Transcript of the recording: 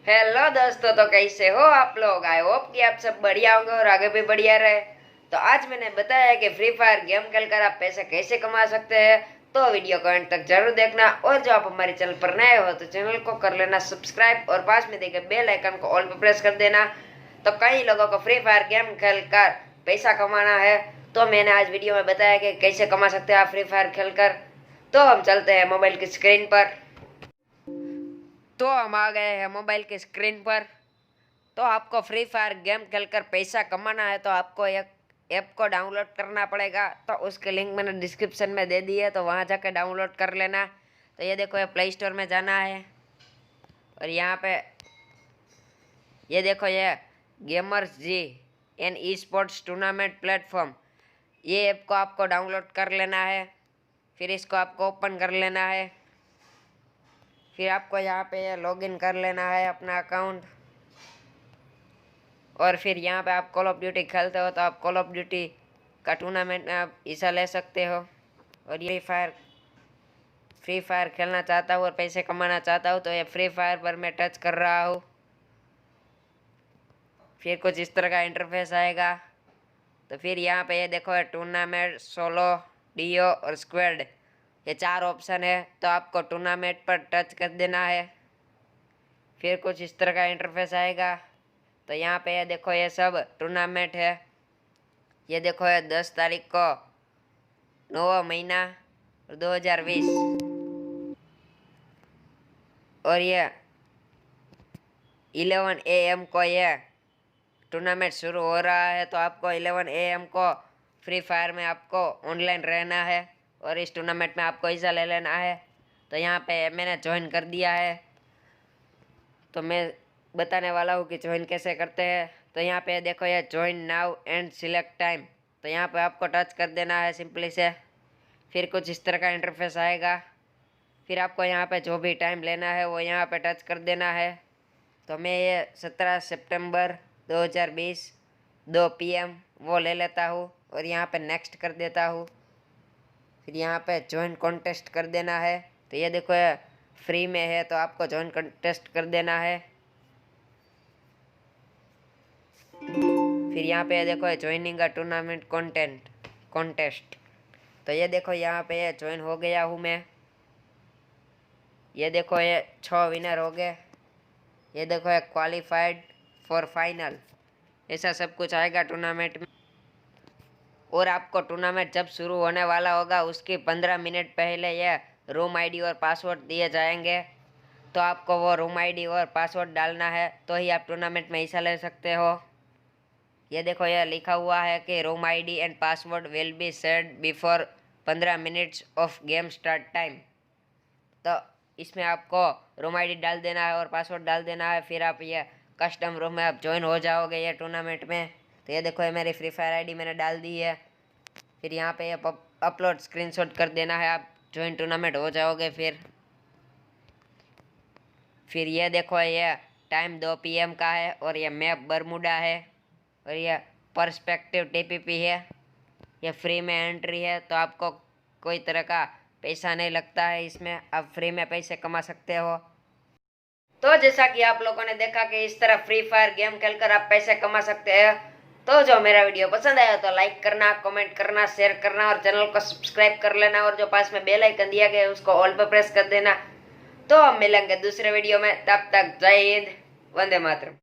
Hello दोस्तों, तो कैसे हो आप लोग। आई होप कि आप सब बढ़िया होंगे और आगे भी बढ़िया रहे। तो आज मैंने बताया कि फ्री फायर गेम खेलकर आप पैसे कैसे कमा सकते हैं। तो वीडियो को एंड तक जरूर देखना और जो आप हमारे चैनल पर नए हो तो चैनल को कर लेना सब्सक्राइब और पास में देखे बेल आइकन को ऑल पर प्रेस कर देना। तो कई लोगों को फ्री फायर गेम खेलकर पैसा कमाना है, तो मैंने आज वीडियो में बताया कि कैसे कमा सकते हैं आप फ्री फायर खेलकर। तो हम चलते हैं मोबाइल की स्क्रीन पर। तो हम आ गए हैं मोबाइल की स्क्रीन पर। तो आपको फ्री फायर गेम खेलकर पैसा कमाना है तो आपको एक ऐप को डाउनलोड करना पड़ेगा। तो उसके लिंक मैंने डिस्क्रिप्शन में दे दी है, तो वहाँ जाकर डाउनलोड कर लेना। तो ये देखो, ये प्ले स्टोर में जाना है और यहाँ पे ये देखो, ये gamers ji an esports tournament platform, ये ऐप को आपको डाउनलोड कर लेना है। फिर इसको आपको ओपन कर लेना है। फिर आपको यहाँ पे लॉगिन कर लेना है अपना अकाउंट। और फिर यहाँ पे आप कॉल ऑफ ड्यूटी खेलते हो तो आप कॉल ऑफ ड्यूटी का टूर्नामेंट में आप हिस्सा ले सकते हो। और ये फ्री फायर खेलना चाहता हूँ और पैसे कमाना चाहता हूँ, तो ये फ्री फायर पर मैं टच कर रहा हूँ। फिर कुछ इस तरह का इंटरफेस आएगा। तो फिर यहाँ पे ये देखो, टूर्नामेंट, सोलो, डीओ और स्क्वाड, ये 4 ऑप्शन है। तो आपको टूर्नामेंट पर टच कर देना है। फिर कुछ इस तरह का इंटरफेस आएगा। तो यहाँ पे ये देखो, ये सब टूर्नामेंट है। ये देखो, ये 10 तारीख को 9वां महीना 2020 और ये 11 AM को ये टूर्नामेंट शुरू हो रहा है। तो आपको 11 AM को फ्री फायर में आपको ऑनलाइन रहना है और इस टूर्नामेंट में आपको हिस्सा ले लेना है। तो यहाँ पे मैंने ज्वाइन कर दिया है, तो मैं बताने वाला हूँ कि ज्वाइन कैसे करते हैं। तो यहाँ पे देखो, ये join now and select time, तो यहाँ पे आपको टच कर देना है सिंपली से। फिर कुछ इस तरह का इंटरफेस आएगा। फिर आपको यहाँ पे जो भी टाइम लेना है वो यहाँ पे टच कर देना है। तो मैं ये 17 सितंबर 2020 2 PM वो ले लेता हूँ और यहाँ पे नेक्स्ट कर देता हूँ। फिर यहाँ पे ज्वाइन कॉन्टेस्ट कर देना है। तो ये देखो, ये फ्री में है तो आपको ज्वाइन कॉन्टेस्ट कर देना है। फिर यहाँ पे देखो, ज्वाइनिंग अ टूर्नामेंट कॉन्टेस्ट, तो ये देखो यहाँ पे ज्वाइन हो गया हूँ मैं। ये देखो, ये 6 विनर हो गए। ये देखो, ये क्वालिफाइड फॉर फाइनल, ऐसा सब कुछ आएगा टूर्नामेंट में। और आपको टूर्नामेंट जब शुरू होने वाला होगा उसके 15 मिनट पहले ये रूम आईडी और पासवर्ड दिए जाएंगे। तो आपको वो रूम आईडी और पासवर्ड डालना है, तो ही आप टूर्नामेंट में हिस्सा ले सकते हो। ये देखो, यह लिखा हुआ है कि room ID and password will be set before 15 minutes of game start time. तो इसमें आपको रूम आईडी डाल देना है और पासवर्ड डाल देना है। फिर आप ये कस्टम रूम में आप ज्वाइन हो जाओगे ये टूर्नामेंट में। तो ये देखो, ये मेरी फ्री फायर आईडी मैंने डाल दी है। फिर यहाँ पे ये अपलोड स्क्रीनशॉट कर देना है, आप ज्वाइन टूर्नामेंट हो जाओगे। फिर ये देखो, ये टाइम 2 PM का है और ये मैप बरमूडा है और ये पर्सपेक्टिव TPP है। ये फ्री में एंट्री है, तो आपको कोई तरह का पैसा नहीं लगता है इसमें, आप फ्री में पैसे कमा सकते हो। तो जैसा कि आप लोगों ने देखा कि इस तरह फ्री फायर गेम खेलकर आप पैसे कमा सकते हैं। तो जो मेरा वीडियो पसंद आया तो लाइक करना, कमेंट करना, शेयर करना और चैनल को सब्सक्राइब कर लेना और जो पास में बेल आइकन दिया गया है उसको ऑल पर प्रेस कर देना। तो हम मिलेंगे दूसरे वीडियो में, तब तक जय हिंद, वंदे मातरम।